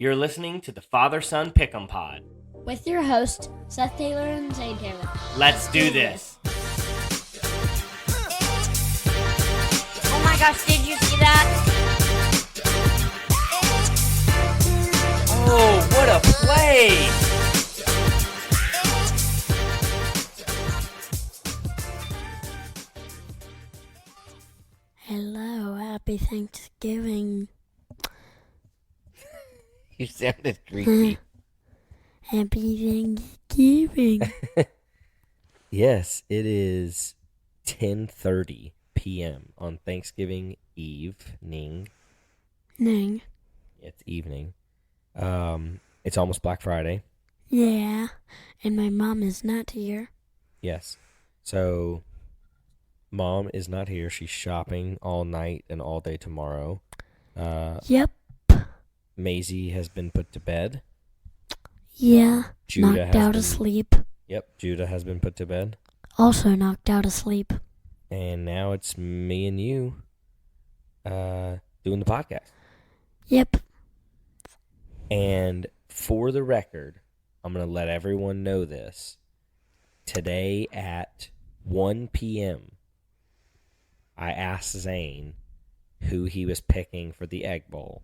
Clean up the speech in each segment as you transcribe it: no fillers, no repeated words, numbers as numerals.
You're listening to the Father-Son Pick'em Pod. With your host, Seth Taylor and Zayn Taylor. Let's do this. Oh my gosh, did you see that? Oh, what a play! Hello, happy Thanksgiving. You sounded creepy. Happy Thanksgiving. Yes, it is 10:30 p.m. on Thanksgiving evening. It's evening. It's almost Black Friday. Yeah, and my mom is not here. Yes. So, Mom is not here. She's shopping all night and all day tomorrow. Yep. Maisie has been put to bed. Yeah, Judah knocked out asleep. Yep, Judah has been put to bed. Also knocked out asleep. And now it's me and you doing the podcast. Yep. And for the record, I'm going to let everyone know this. Today at 1 p.m., I asked Zayn who he was picking for the Egg Bowl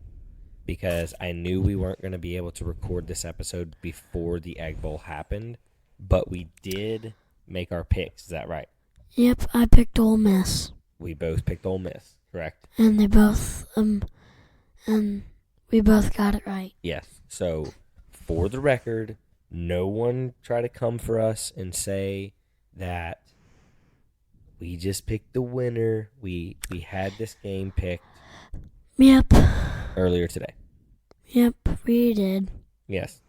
because I knew we weren't going to be able to record this episode before the Egg Bowl happened, but we did make our picks. Is that right? Yep, I picked Ole Miss. We both picked Ole Miss, correct? And they both, and we both got it right. Yes. So, for the record, no one try to come for us and say that we just picked the winner. We had this game picked. Yep. Earlier today. Yep, we did. Yes.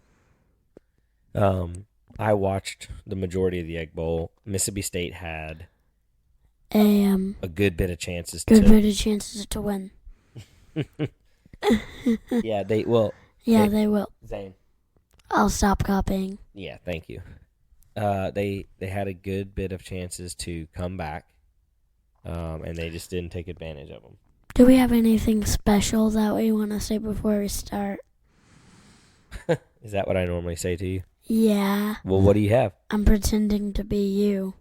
I watched the majority of the Egg Bowl. Mississippi State had a good bit of chances to win. Yeah, they will. Yeah, they will. Zane. I'll stop copying. Yeah, thank you. They had a good bit of chances to come back, and they just didn't take advantage of them. Do we have anything special that we want to say before we start? Is that what I normally say to you? Yeah. Well, what do you have? I'm pretending to be you.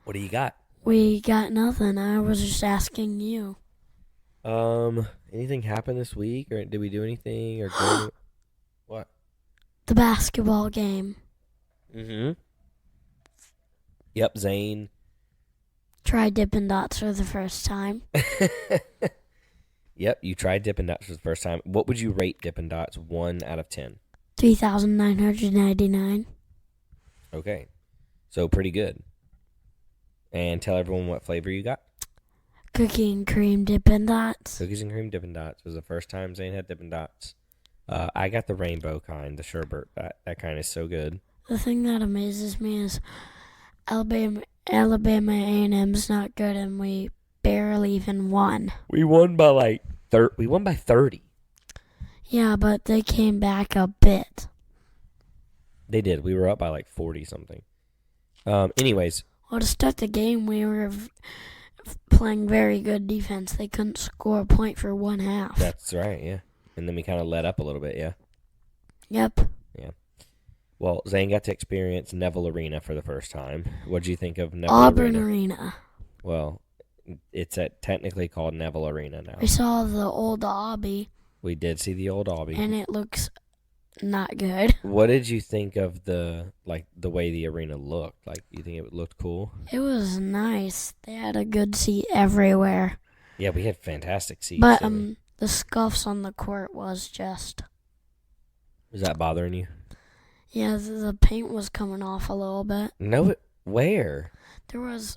What do you got? We got nothing. I was just asking you. Anything happen this week, or did we do anything, or what? The basketball game. Mm-hmm. Yep, Zane. Tried Dippin' Dots for the first time. Yep, you tried Dippin' Dots for the first time. What would you rate Dippin' Dots 1 out of 10? 3,999. Okay, so pretty good. And tell everyone what flavor you got. Cookie and cream Dippin' Dots. Cookies and cream Dippin' Dots was the first time Zane had Dippin' Dots. I got the rainbow kind, the sherbet. That kind is so good. The thing that amazes me is Alabama A&M's not good, and we barely even won. We won by we won by 30. Yeah, but they came back a bit. They did. We were up by 40 something. Anyways. Well, to start the game, we were playing very good defense. They couldn't score a point for one half. That's right, yeah. And then we kind of let up a little bit, yeah. Yep. Yeah. Well, Zane got to experience Neville Arena for the first time. What did you think of Neville Auburn Arena? Well, it's technically called Neville Arena now. We saw the old Aubie. We did see the old Aubie. And it looks not good. What did you think of the way the arena looked? You think it looked cool? It was nice. They had a good seat everywhere. Yeah, we had fantastic seats. But the scuffs on the court was just... Was that bothering you? Yeah, the paint was coming off a little bit. No, where? There was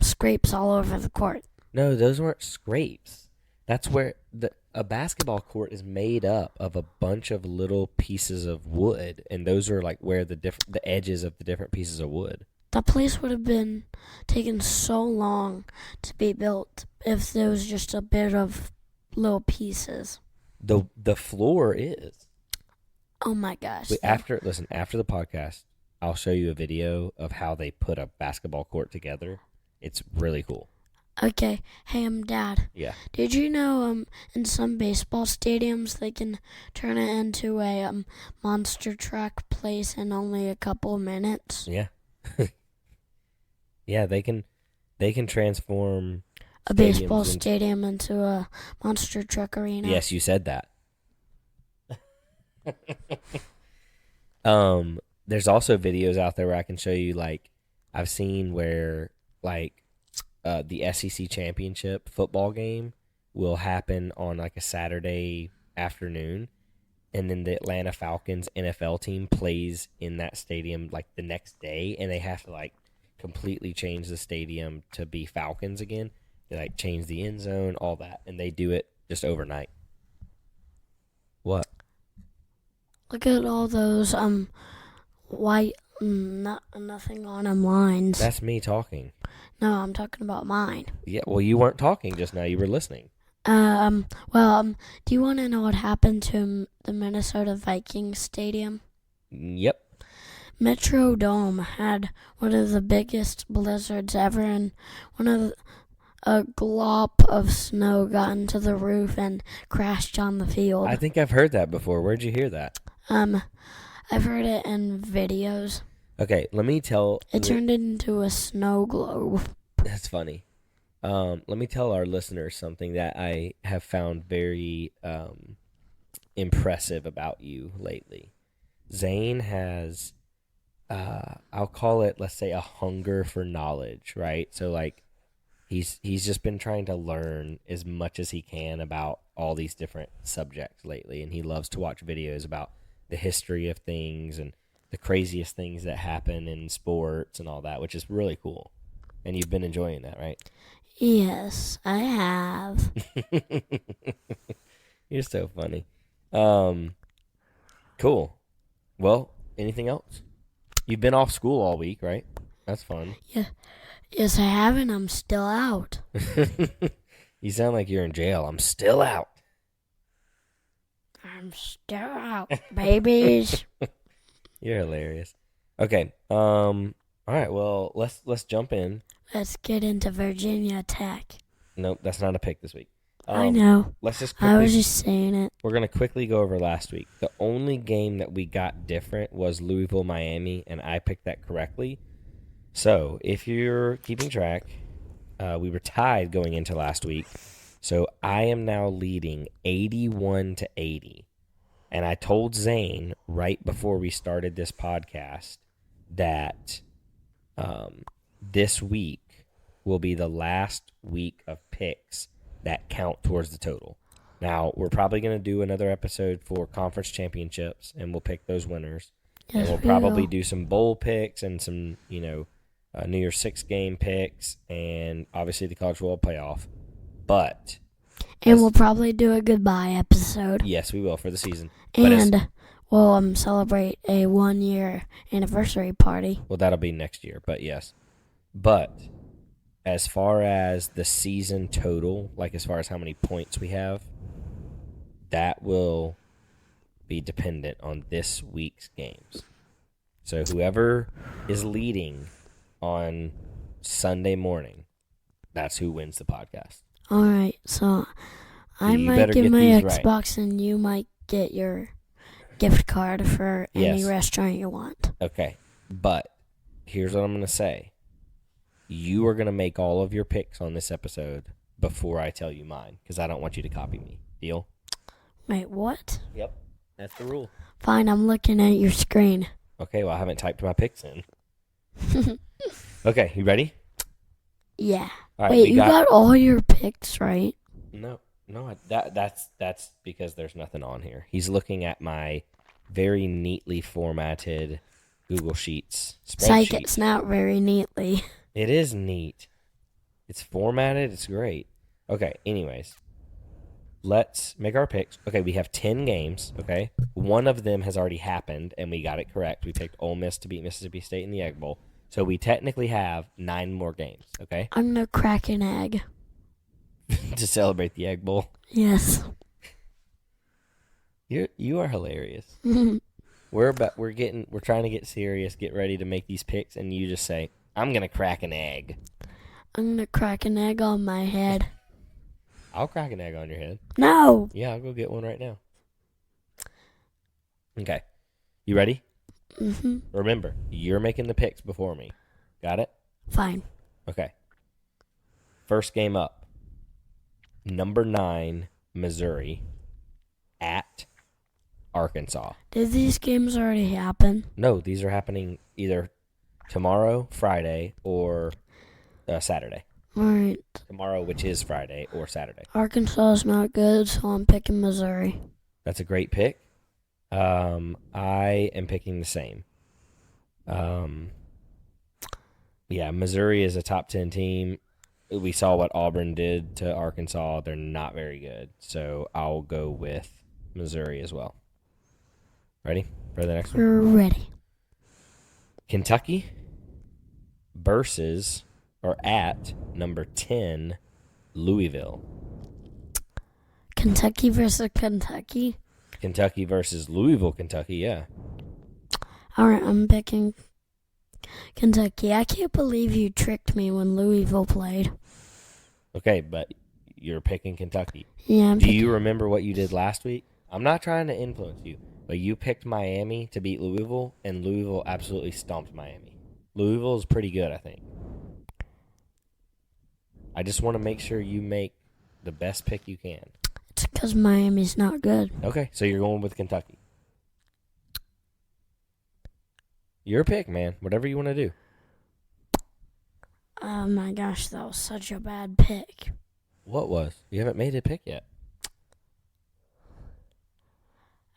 scrapes all over the court. No, those weren't scrapes. That's where a basketball court is made up of a bunch of little pieces of wood, and those are where the edges of the different pieces of wood. That place would have been taken so long to be built if there was just a bit of little pieces. The floor is. Oh my gosh. After the podcast, I'll show you a video of how they put a basketball court together. It's really cool. Okay. Hey, Dad. Yeah. Did you know in some baseball stadiums they can turn it into a monster truck place in only a couple of minutes? Yeah. Yeah, they can transform A stadiums baseball into. stadium into a monster truck arena. Yes, you said that. There's also videos out there where I can show you, like, I've seen where, like, the SEC championship football game will happen on, like, a Saturday afternoon, and then the Atlanta Falcons NFL team plays in that stadium, like, the next day, and they have to, like, completely change the stadium to be Falcons again. They, like, change the end zone, all that, and they do it just overnight. What? Look at all those white nothing on them lines. That's me talking. No, I'm talking about mine. Yeah, well, you weren't talking just now. You were listening. Do you want to know what happened to the Minnesota Vikings stadium? Yep. Metrodome had one of the biggest blizzards ever, and a glop of snow got into the roof and crashed on the field. I think I've heard that before. Where'd you hear that? I've heard it in videos. Okay, let me tell. It turned into a snow globe. That's funny. Let me tell our listeners something that I have found very impressive about you lately. Zane has, I'll call it, let's say, a hunger for knowledge, right? So, like, he's just been trying to learn as much as he can about all these different subjects lately, and he loves to watch videos about the history of things and the craziest things that happen in sports and all that, which is really cool. And you've been enjoying that, right? Yes, I have. You're so funny. Cool. Well, anything else? You've been off school all week, right? That's fun. Yeah. Yes, I have, and I'm still out. You sound like you're in jail. I'm still out. I'm still out, babies. You're hilarious. Okay. All right. Well, let's jump in. Let's get into Virginia Tech. Nope, that's not a pick this week. I know. Let's just quickly, I was just saying it. We're going to quickly go over last week. The only game that we got different was Louisville-Miami, and I picked that correctly. So, if you're keeping track, we were tied going into last week. So, I am now leading 81-80. And I told Zane right before we started this podcast that this week will be the last week of picks that count towards the total. Now, we're probably going to do another episode for conference championships, and we'll pick those winners. Yes, and we'll probably do some bowl picks and some, New Year's Six game picks, and obviously the college football playoff. But we'll probably do a goodbye episode. Yes, we will for the season. And we'll celebrate a 1-year anniversary party. Well, that'll be next year, but yes. But as far as the season total, like as far as how many points we have, that will be dependent on this week's games. So whoever is leading on Sunday morning, that's who wins the podcast. All right, so I You might better get get my these Xbox, and you might get your gift card for any Yes. restaurant you want. Okay, but here's what I'm going to say. You are going to make all of your picks on this episode before I tell you mine, because I don't want you to copy me. Deal? Wait, what? Yep, that's the rule. Fine, I'm looking at your screen. Okay, well, I haven't typed my picks in. Okay, you ready? Yeah. All right, Wait, you got all your picks right? No, that's because there's nothing on here. He's looking at my very neatly formatted Google Sheets spreadsheet. Psych, it's not very neatly. It is neat. It's formatted. It's great. Okay, anyways. Let's make our picks. Okay, we have 10 games, okay? One of them has already happened, and we got it correct. We picked Ole Miss to beat Mississippi State in the Egg Bowl. So we technically have 9 more games, okay? I'm going to crack an egg. To celebrate the Egg Bowl. Yes. You are hilarious. We're trying to get serious, get ready to make these picks, and you just say, I'm going to crack an egg. I'm going to crack an egg on my head. I'll crack an egg on your head. No. Yeah, I'll go get one right now. Okay. You ready? Mm-hmm. Remember, you're making the picks before me. Got it? Fine. Okay. First game up. Number 9, Missouri at Arkansas. Did these games already happen? No, these are happening either tomorrow, Friday, or Saturday. All right. Tomorrow, which is Friday, or Saturday. Arkansas is not good, so I'm picking Missouri. That's a great pick. I am picking the same. Yeah, Missouri is a top 10 team. We saw what Auburn did to Arkansas. They're not very good. So I'll go with Missouri as well. Ready for the next one? We're ready. Kentucky versus or at number 10, Louisville. Kentucky versus Kentucky? Kentucky versus Louisville, Kentucky, yeah. All right, I'm picking Kentucky. I can't believe you tricked me when Louisville played. Okay, but you're picking Kentucky. Yeah, Do you remember what you did last week? I'm not trying to influence you, but you picked Miami to beat Louisville, and Louisville absolutely stomped Miami. Louisville is pretty good, I think. I just want to make sure you make the best pick you can. It's because Miami's not good. Okay, so you're going with Kentucky. Your pick, man. Whatever you want to do. Oh my gosh, that was such a bad pick. What was? You haven't made a pick yet.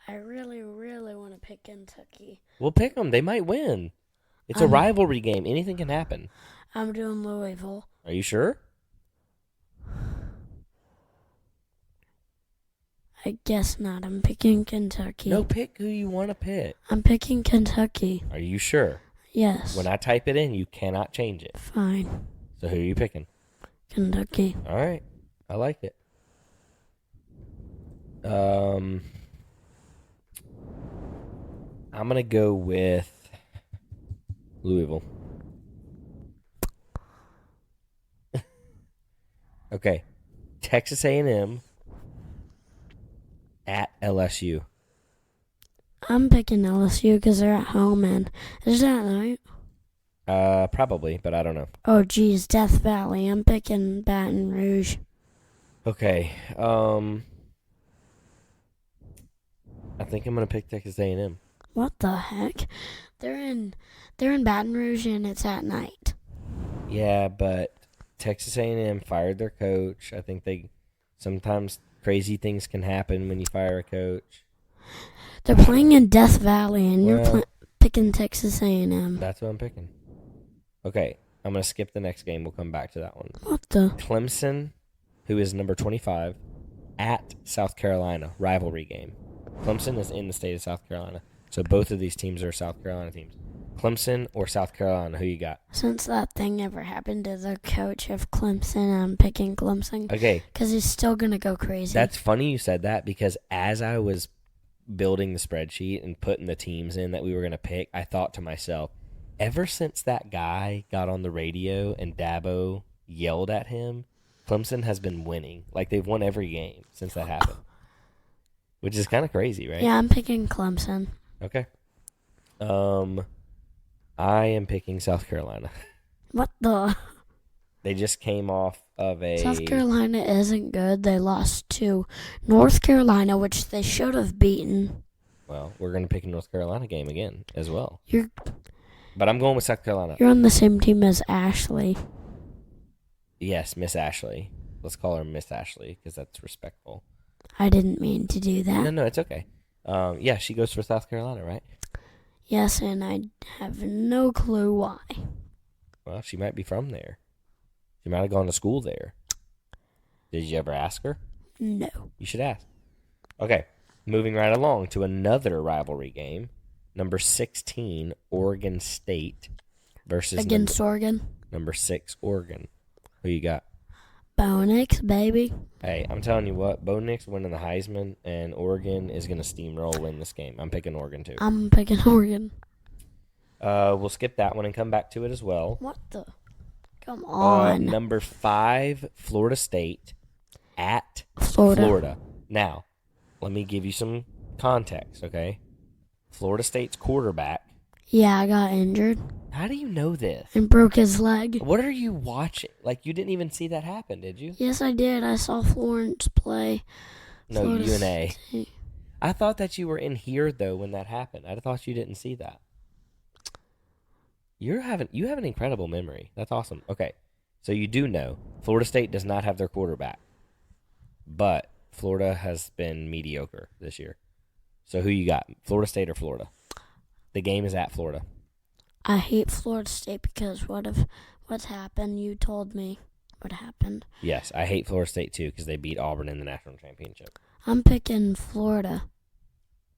I really, really want to pick Kentucky. Well, pick them. They might win. It's a rivalry game. Anything can happen. I'm doing Louisville. Are you sure? I guess not. I'm picking Kentucky. No, pick who you want to pick. I'm picking Kentucky. Are you sure? Yes. When I type it in, you cannot change it. Fine. So who are you picking? Kentucky. All right. I like it. I'm going to go with Louisville. Okay. Texas A&M at LSU. I'm picking LSU because they're at home, and is that right? Probably, but I don't know. Oh, geez, Death Valley. I'm picking Baton Rouge. Okay. I think I'm gonna pick Texas A&M. What the heck? They're in Baton Rouge, and it's at night. Yeah, but Texas A&M fired their coach. I think sometimes crazy things can happen when you fire a coach. They're playing in Death Valley, and you're picking Texas A&M. That's what I'm picking. Okay, I'm going to skip the next game. We'll come back to that one. What the? Clemson, who is number 25, at South Carolina. Rivalry game. Clemson is in the state of South Carolina. So both of these teams are South Carolina teams. Clemson or South Carolina, who you got? Since that thing ever happened to the coach of Clemson, I'm picking Clemson. Okay. Because he's still going to go crazy. That's funny you said that because as I was building the spreadsheet and putting the teams in that we were going to pick, I thought to myself, ever since that guy got on the radio and Dabo yelled at him, Clemson has been winning. Like they've won every game since that happened. Which is kind of crazy, right? Yeah, I'm picking Clemson. Okay. I am picking South Carolina. What the? They just came off of a... South Carolina isn't good. They lost to North Carolina, which they should have beaten. Well, we're going to pick a North Carolina game again as well. But I'm going with South Carolina. You're on the same team as Ashley. Yes, Miss Ashley. Let's call her Miss Ashley because that's respectful. I didn't mean to do that. No, it's okay. Yeah, she goes for South Carolina, right? Yes, and I have no clue why. Well, she might be from there. She might have gone to school there. Did you ever ask her? No. You should ask. Okay, moving right along to another rivalry game. Number 16, Oregon State versus... Against Oregon? Number 6, Oregon. Who you got? Bo Nix, baby. Hey, I'm telling you what, Bo Nix winning the Heisman, and Oregon is going to steamroll win this game. I'm picking Oregon, too. I'm picking Oregon. We'll skip that one and come back to it as well. What the? Come on. Number 5, Florida State at Florida. Florida. Now, let me give you some context, okay? Florida State's quarterback. Yeah, I got injured How do you know this? and broke his leg. What are you watching? Like, you didn't even see that happen, did you? Yes, I did. I saw Florence play. No, Florida UNA. State. I thought that you were in here, though, when that happened. I thought you didn't see that. You have an incredible memory. That's awesome. Okay, so you do know Florida State does not have their quarterback, but Florida has been mediocre this year. So who you got, Florida State or Florida? The game is at Florida. I hate Florida State because what's happened? You told me what happened. Yes, I hate Florida State, too, because they beat Auburn in the national championship. I'm picking Florida.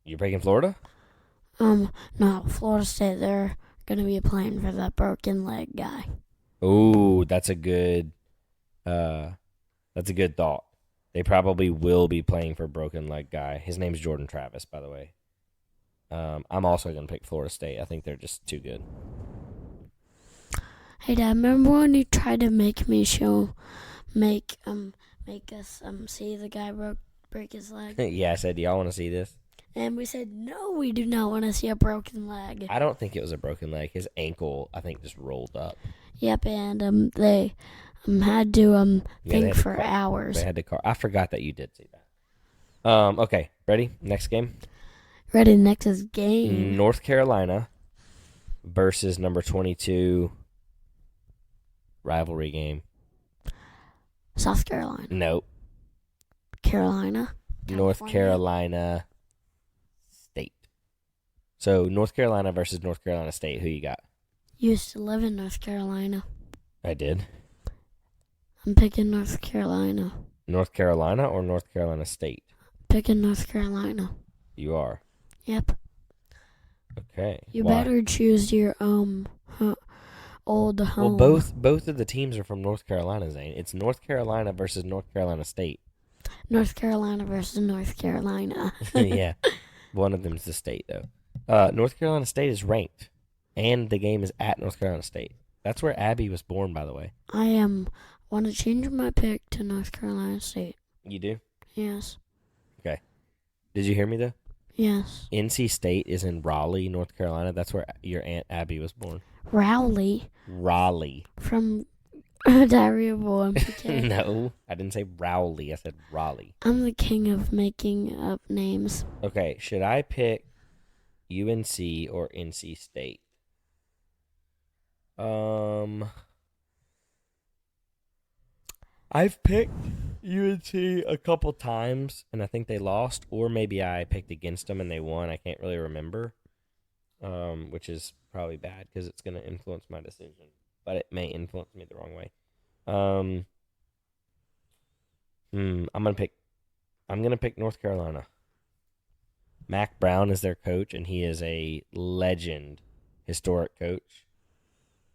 You're picking Florida? No, Florida State. They're going to be playing for that broken leg guy. Ooh, that's a good thought. They probably will be playing for broken leg guy. His name's Jordan Travis, by the way. I'm also going to pick Florida State. I think they're just too good. Hey, Dad, remember when you tried to make us see the guy break his leg? Yeah, I said, do y'all want to see this? And we said, no, we do not want to see a broken leg. I don't think it was a broken leg. His ankle, I think, just rolled up. Yep, and they had to think for hours. They had to call. I forgot that you did see that. Okay, ready? Next game? Ready, next is game. North Carolina versus number 22 rivalry game. South Carolina. Nope. Carolina. North Carolina State. So North Carolina versus North Carolina State. Who you got? Used to live in North Carolina. I did. I'm picking North Carolina. North Carolina or North Carolina State? Picking North Carolina. You are. Yep. Okay. You Why? better choose your old home. Well, both of the teams are from North Carolina, Zane. It's North Carolina versus North Carolina State. North Carolina versus North Carolina. Yeah. One of them is the state, though. North Carolina State is ranked, and the game is at North Carolina State. That's where Abby was born, by the way. I want to change my pick to North Carolina State. You do? Yes. Okay. Did you hear me, though? Yes. NC State is in Raleigh, North Carolina. That's where your Aunt Abby was born. Raleigh. From Diary of a MPK. No, I didn't say Rowley. I said Raleigh. I'm the king of making up names. Okay, should I pick UNC or NC State? I've picked UNC a couple times, and I think they lost, or maybe I picked against them and they won. I can't really remember, which is probably bad because it's going to influence my decision, but it may influence me the wrong way. I'm gonna pick North Carolina. Mac Brown is their coach, and he is a legend, historic coach,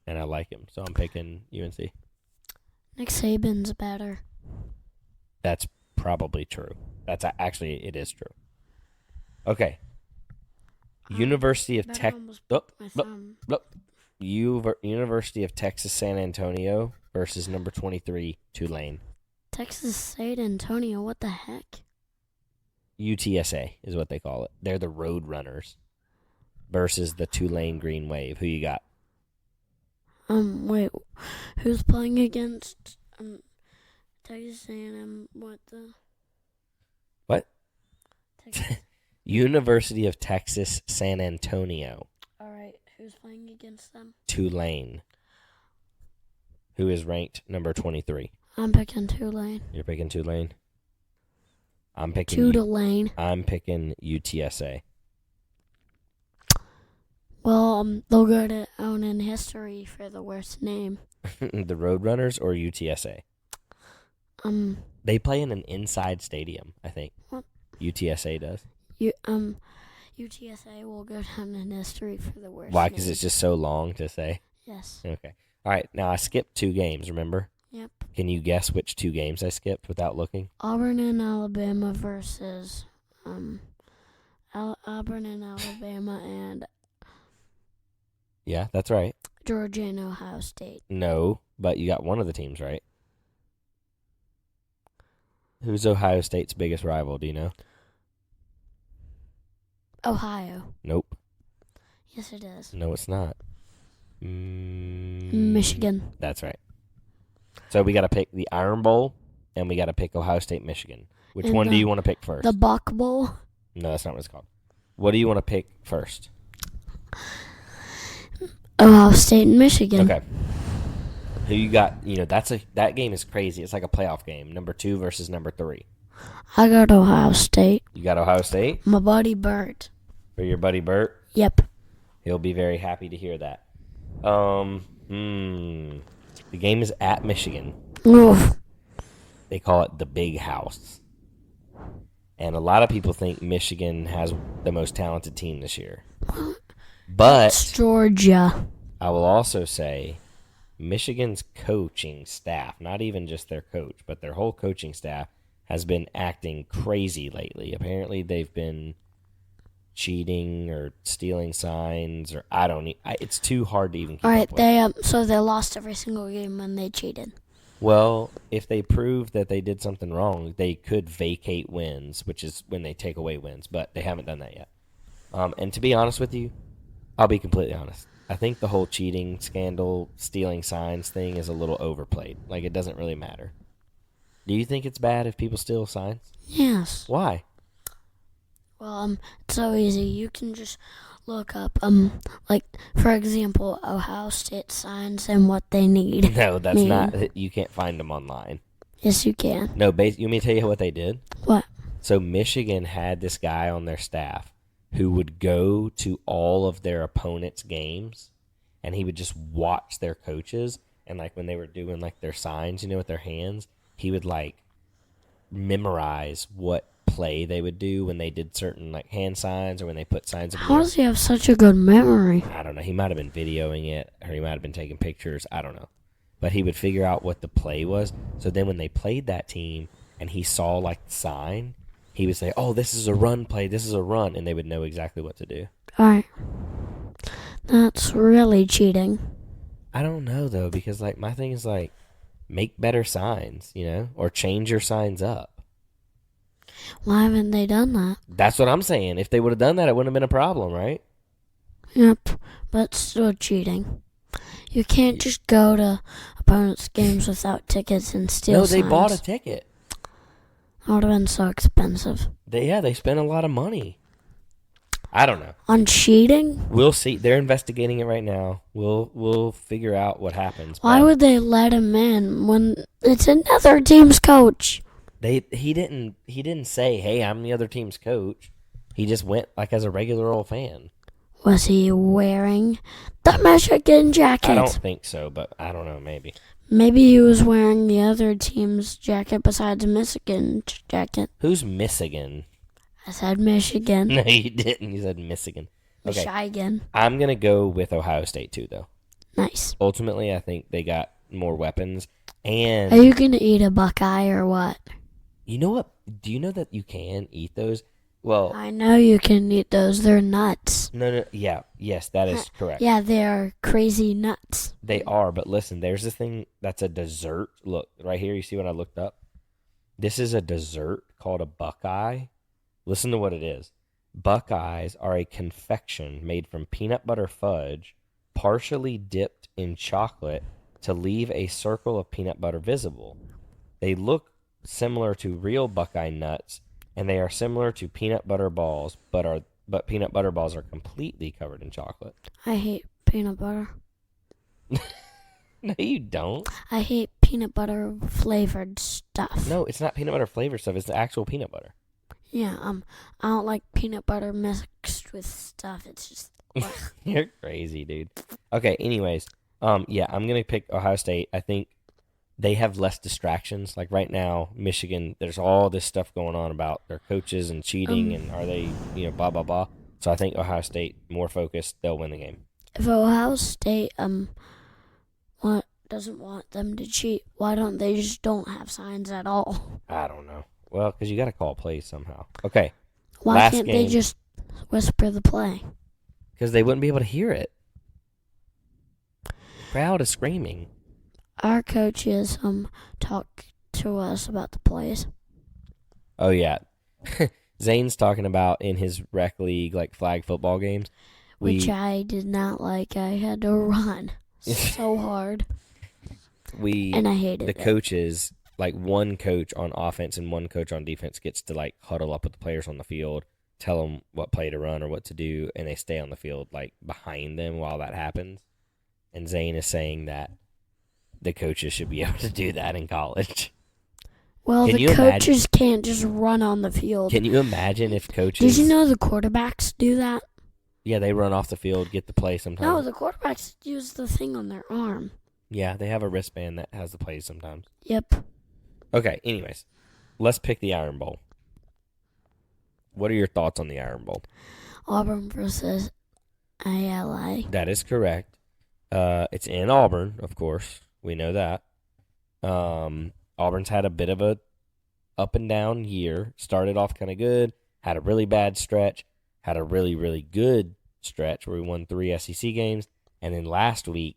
and I like him, so I'm picking UNC. Nick Saban's better. That's probably true. It is true. Okay. University of University of Texas San Antonio versus number 23 Tulane. Texas San Antonio, what the heck? UTSA is what they call it. They're the Road Runners versus the Tulane Green Wave. Who you got? Wait, who's playing against Texas A&M? What? University of Texas San Antonio. All right, who's playing against them? Tulane, who is ranked number 23. I'm picking Tulane. You're picking Tulane. I'm picking Tulane. I'm picking UTSA. Well, they'll go down in history for the worst name. The Roadrunners or UTSA? They play in an inside stadium, I think. What? UTSA does. UTSA will go down in history for the worst. Why? Because it's just so long to say? Yes. Okay. All right. Now, I skipped 2 games, remember? Yep. Can you guess which 2 games I skipped without looking? Auburn and Alabama versus Auburn and Alabama and Yeah, that's right. Georgia and Ohio State. No, but you got one of the teams right. Who's Ohio State's biggest rival? Do you know? Ohio. Nope. Yes, it is. No, it's not. Michigan. That's right. So we got to pick the Iron Bowl, and we got to pick Ohio State, Michigan. Which one do you want to pick first? The Buck Bowl. No, that's not what it's called. What do you want to pick first? Ohio State and Michigan. Okay. Who you got? That game is crazy. It's like a playoff game. Number 2 versus number 3. I got Ohio State. You got Ohio State? My buddy Bert. For your buddy Bert? Yep. He'll be very happy to hear that. The game is at Michigan. Oof. They call it the Big House. And a lot of people think Michigan has the most talented team this year. But It's Georgia. I will also say Michigan's coaching staff, not even just their coach, but their whole coaching staff, has been acting crazy lately. Apparently they've been cheating or stealing signs, or it's too hard to even keep All right, up with. so they lost every single game when they cheated. Well, if they prove that they did something wrong, they could vacate wins, which is when they take away wins, but they haven't done that yet. And to be honest with you, I'll be completely honest. I think the whole cheating scandal, stealing signs thing is a little overplayed. Like, it doesn't really matter. Do you think it's bad if people steal signs? Yes. Why? Well, it's so easy. You can just look up, like, for example, Ohio State signs and what they need. No, that's not. You can't find them online. Yes, you can. No, you want me to tell you what they did? What? So Michigan had this guy on their staff who would go to all of their opponents' games, and he would just watch their coaches, and, like, when they were doing, like, their signs, with their hands, he would, like, memorize what play they would do when they did certain, like, hand signs or when they put signs up. How does he have such a good memory? I don't know. He might have been videoing it, or he might have been taking pictures. I don't know. But he would figure out what the play was. So then when they played that team and he saw, like, the sign, he would say, oh, this is a run play, this is a run, and they would know exactly what to do. All right. That's really cheating. I don't know, though, because, like, my thing is, like, make better signs, or change your signs up. Why haven't they done that? That's what I'm saying. If they would have done that, it wouldn't have been a problem, right? Yep, but it's still cheating. You can't just go to opponents' games without tickets and steal signs. No, they bought a ticket. That would have been so expensive. They spent a lot of money. I don't know. On cheating? We'll see. They're investigating it right now. We'll figure out what happens. Why would they let him in when it's another team's coach? He didn't say, "Hey, I'm the other team's coach." He just went like as a regular old fan. Was he wearing the Michigan jacket? I don't think so, but I don't know. Maybe. Maybe he was wearing the other team's jacket besides Michigan jacket. Who's Michigan? I said Michigan. No, you didn't. You said Michigan. Okay. Michigan. I'm gonna go with Ohio State too, though. Nice. Ultimately, I think they got more weapons. And are you gonna eat a Buckeye or what? You know what? Do you know that you can eat those? Well, I know you can eat those. They're nuts. No. Yeah. Yes, that is correct. Yeah, they are crazy nuts. They are, but listen, there's this thing that's a dessert. Look, right here, you see what I looked up? This is a dessert called a Buckeye. Listen to what it is. Buckeyes are a confection made from peanut butter fudge, partially dipped in chocolate to leave a circle of peanut butter visible. They look similar to real Buckeye nuts, and they are similar to peanut butter balls, but peanut butter balls are completely covered in chocolate. I hate peanut butter. No, you don't. I hate peanut butter flavored stuff. No, it's not peanut butter flavored stuff. It's the actual peanut butter. Yeah, I don't like peanut butter mixed with stuff. It's just... You're crazy, dude. Okay, anyways, yeah, I'm going to pick Ohio State. I think they have less distractions. Like right now, Michigan, there's all this stuff going on about their coaches and cheating and are they, blah, blah, blah. So I think Ohio State, more focused, they'll win the game. If Ohio State doesn't want them to cheat, why don't they just don't have signs at all? I don't know. Well, because you got to call plays somehow. Okay. Why can't they just whisper the play? Because they wouldn't be able to hear it. crowd is screaming. Our coaches talk to us about the plays. Oh, yeah. Zane's talking about in his rec league, like flag football games. Which I did not like. I had to run so hard. And I hated it. The coaches, like one coach on offense and one coach on defense gets to like huddle up with the players on the field, tell them what play to run or what to do, and they stay on the field like behind them while that happens. And Zane is saying that the coaches should be able to do that in college. Well, the coaches can't just run on the field. Can you imagine if coaches... Did you know the quarterbacks do that? Yeah, they run off the field, get the play sometimes. No, the quarterbacks use the thing on their arm. Yeah, they have a wristband that has the plays sometimes. Yep. Okay, anyways, let's pick the Iron Bowl. What are your thoughts on the Iron Bowl? Auburn versus ALA. That is correct. It's in Auburn, of course. We know that. Auburn's had a bit of a up and down year. Started off kind of good, had a really bad stretch, had a really, really good stretch where we won 3 SEC games, and then last week,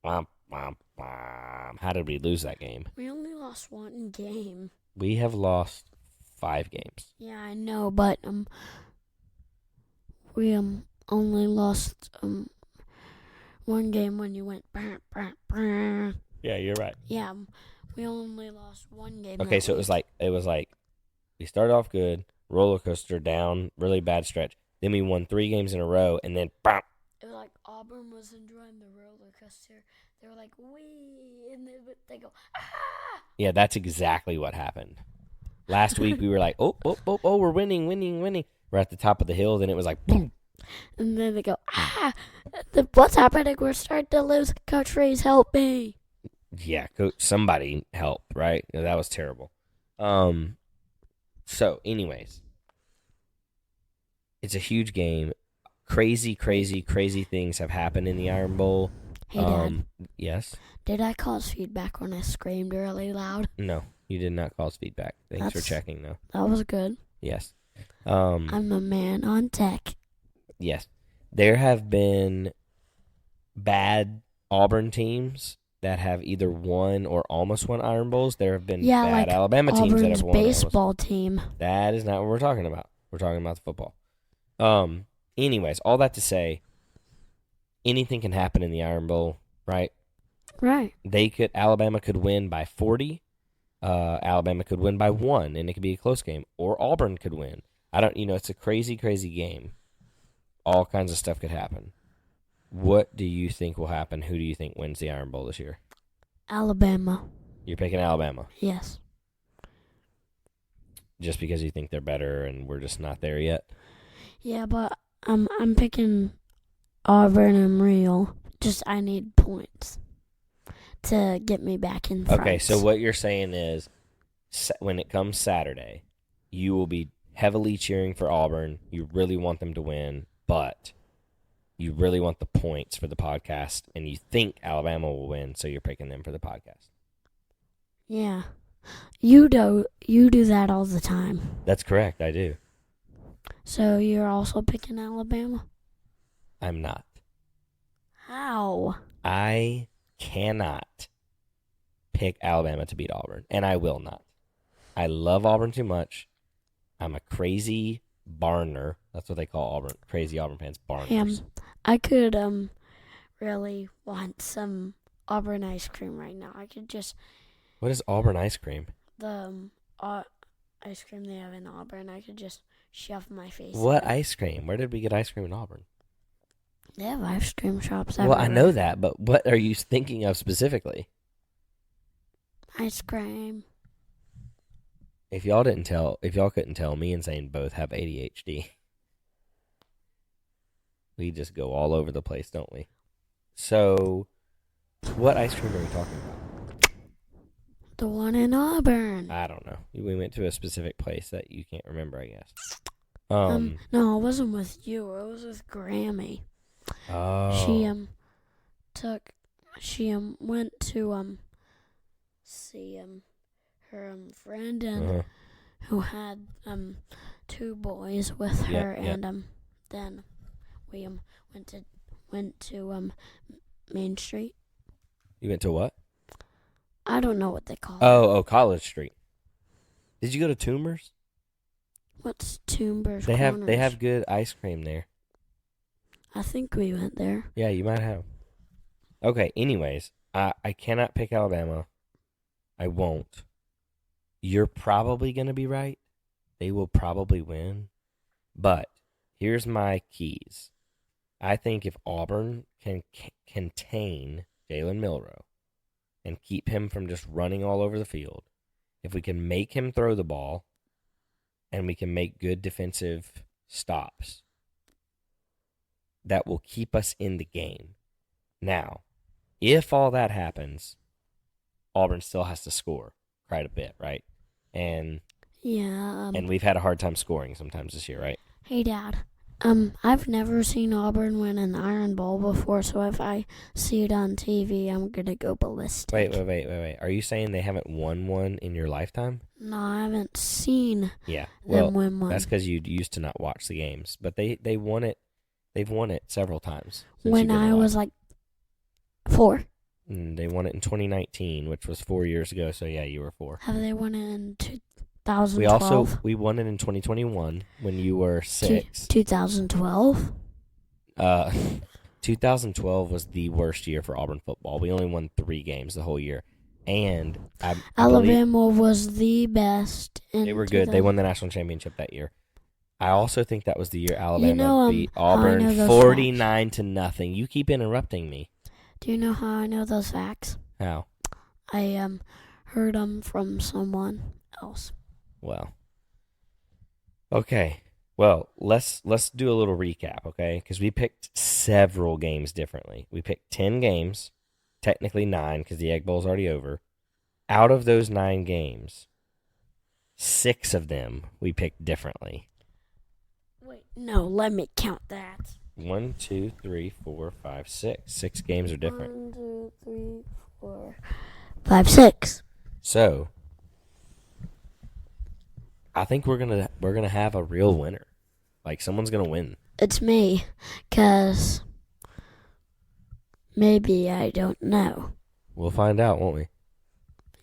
how did we lose that game? We only lost 1 game. We have lost 5 games. Yeah, I know, but we only lost 1 game when you went. Yeah, you're right. Yeah, we only lost 1 game. Okay, so week. it was like we started off good, roller coaster down, really bad stretch. Then we won 3 games in a row, and then it was like Auburn was enjoying the roller coaster. They were like, wee, and then they go, ah! Yeah, that's exactly what happened. Last week we were like, oh, we're winning. We're at the top of the hill, then it was like, boom. And then they go, ah, what's happening? We're starting to lose. Coach Reese, help me. Yeah, somebody help, right? That was terrible. So, anyways, it's a huge game. Crazy things have happened in the Iron Bowl. Hey, Dad. Yes? Did I cause feedback when I screamed really loud? No, you did not cause feedback. Thanks for checking, though. That was good. Yes. I'm a man on tech. Yes. There have been bad Auburn teams that have either won or almost won Iron Bowls. There have been bad like Alabama teams Auburn's that have won. Baseball team. That is not what we're talking about. We're talking about the football. Anyways, all that to say, anything can happen in the Iron Bowl, right? Right. Alabama could win by 40. Alabama could win by 1, and it could be a close game. Or Auburn could win. It's a crazy game. All kinds of stuff could happen. What do you think will happen? Who do you think wins the Iron Bowl this year? Alabama. You're picking Alabama? Yes. Just because you think they're better and we're just not there yet? Yeah, but I'm picking Auburn and real. Just I need points to get me back in front. Okay, so what you're saying is when it comes Saturday, you will be heavily cheering for Auburn. You really want them to win, but you really want the points for the podcast, and you think Alabama will win, so you're picking them for the podcast. Yeah. You do that all the time. That's correct, I do. So you're also picking Alabama? I'm not. How? I cannot pick Alabama to beat Auburn, and I will not. I love Auburn too much. I'm a crazy Barner. That's what they call Auburn. Crazy Auburn fans, Barners. I could really want some Auburn ice cream right now. I could just... What is Auburn ice cream? The ice cream they have in Auburn. I could just shove my face. What ice cream? Where did we get ice cream in Auburn? They have ice cream shops everywhere. Well, I know that, but what are you thinking of specifically? Ice cream. If y'all couldn't tell, me and Zane both have ADHD. We just go all over the place, don't we? So, what ice cream are we talking about? The one in Auburn. I don't know. We went to a specific place that you can't remember, I guess. No, it wasn't with you. It was with Grammy. Oh. She went to see her friend and who had 2 boys with her, and then we went to Main Street. You went to what? I don't know what they call it. Oh, College Street. Did you go to Toomer's? What's Toomber's They Corners? have good ice cream there. I think we went there. Yeah, you might have. Okay, anyways, I cannot pick Alabama. I won't. You're probably going to be right. They will probably win. But here's my keys. I think if Auburn can contain Jalen Milroe and keep him from just running all over the field, if we can make him throw the ball and we can make good defensive stops, that will keep us in the game. Now, if all that happens, Auburn still has to score quite a bit, right? And we've had a hard time scoring sometimes this year, right? Hey, Dad. I've never seen Auburn win an Iron Bowl before, so if I see it on TV, I'm gonna go ballistic. Wait. Are you saying they haven't won one in your lifetime? No, I haven't seen them win one. That's because you used to not watch the games, but they won it. They've won it several times. When I was like 4. They won it in 2019, which was 4 years ago. So yeah, you were 4. Have they won it in 2012? We won it in 2021 when you were 6. 2012. 2012 was the worst year for Auburn football. We only won 3 games the whole year, and Alabama was the best. They were good. They won the national championship that year. I also think that was the year Alabama beat Auburn 49-0. You keep interrupting me. Do you know how I know those facts? How? I heard them from someone else. Well, okay. Well, let's do a little recap, okay? Because we picked several games differently. We picked 10 games, technically 9 because the Egg Bowl's already over. Out of those 9 games, 6 of them we picked differently. Wait, no, let me count that. 1, 2, 3, 4, 5, 6. 6 games are different. 1, 2, 3, 4, 5, 6. So, I think we're gonna have a real winner. Like someone's gonna win. It's me, 'cause maybe I don't know. We'll find out, won't we?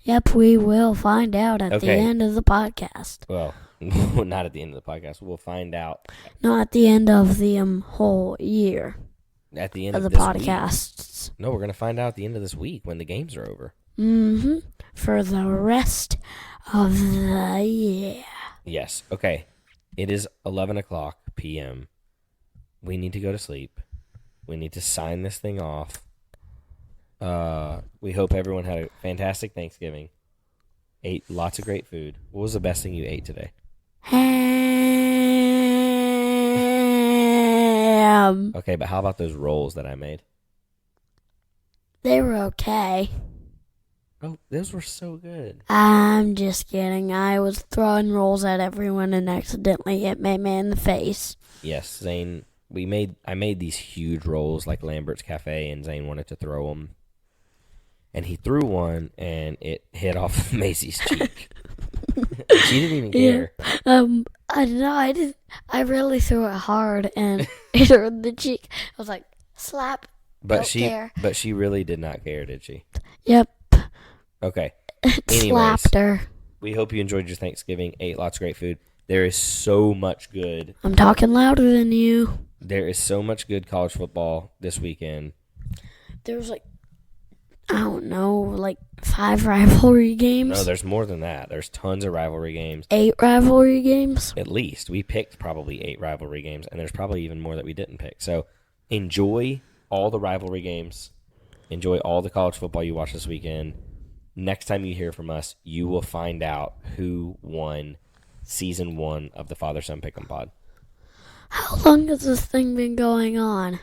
Yep, we will find out at the end of the podcast. Well, not at the end of the podcast. We'll find out. No, at the end of the whole year. At the end of the this podcasts. Week. No, we're gonna find out at the end of this week when the games are over. Mm-hmm. For the rest of the year. Yes. Okay. It is 11:00 p.m. We need to go to sleep. We need to sign this thing off. We hope everyone had a fantastic Thanksgiving. Ate lots of great food. What was the best thing you ate today? Ham. Okay, but how about those rolls that I made? They were okay. Oh, those were so good. I'm just kidding. I was throwing rolls at everyone and accidentally hit my man in the face. Yes, Zane. I made these huge rolls like Lambert's Cafe, and Zane wanted to throw them. And he threw one, and it hit off Macy's cheek. She didn't even care. I don't know. I really threw it hard, and it hurt the cheek. I was like, slap. But she really did not care, did she? Yep. Okay. It slapped her. We hope you enjoyed your Thanksgiving. Ate lots of great food. There is so much good. I'm talking louder than you. There is so much good college football this weekend. There's I don't know, 5 rivalry games. No, there's more than that. There's tons of rivalry games. 8 rivalry games? At least. We picked probably 8 rivalry games, and there's probably even more that we didn't pick. So enjoy all the rivalry games. Enjoy all the college football you watch this weekend. Next time you hear from us, you will find out who won Season 1 of the Father-Son Pick'em Pod. How long has this thing been going on?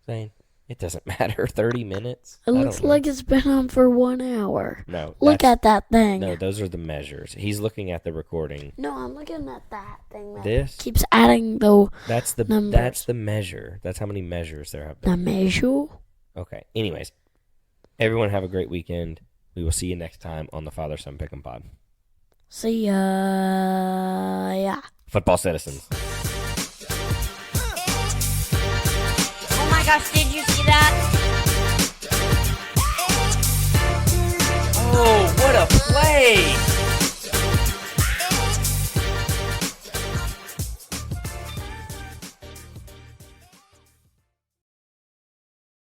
Zane, it doesn't matter. 30 minutes? It looks like it's been on for 1 hour. No. Look at that thing. No, those are the measures. He's looking at the recording. No, I'm looking at that thing. This? Keeps adding the numbers. That's the measure. That's how many measures there have been. The measure? Okay. Anyways, everyone have a great weekend. We will see you next time on the Father-Son Pick'em Pod. See ya. Yeah. Football citizens. Oh my gosh, did you see that? Oh, what a play!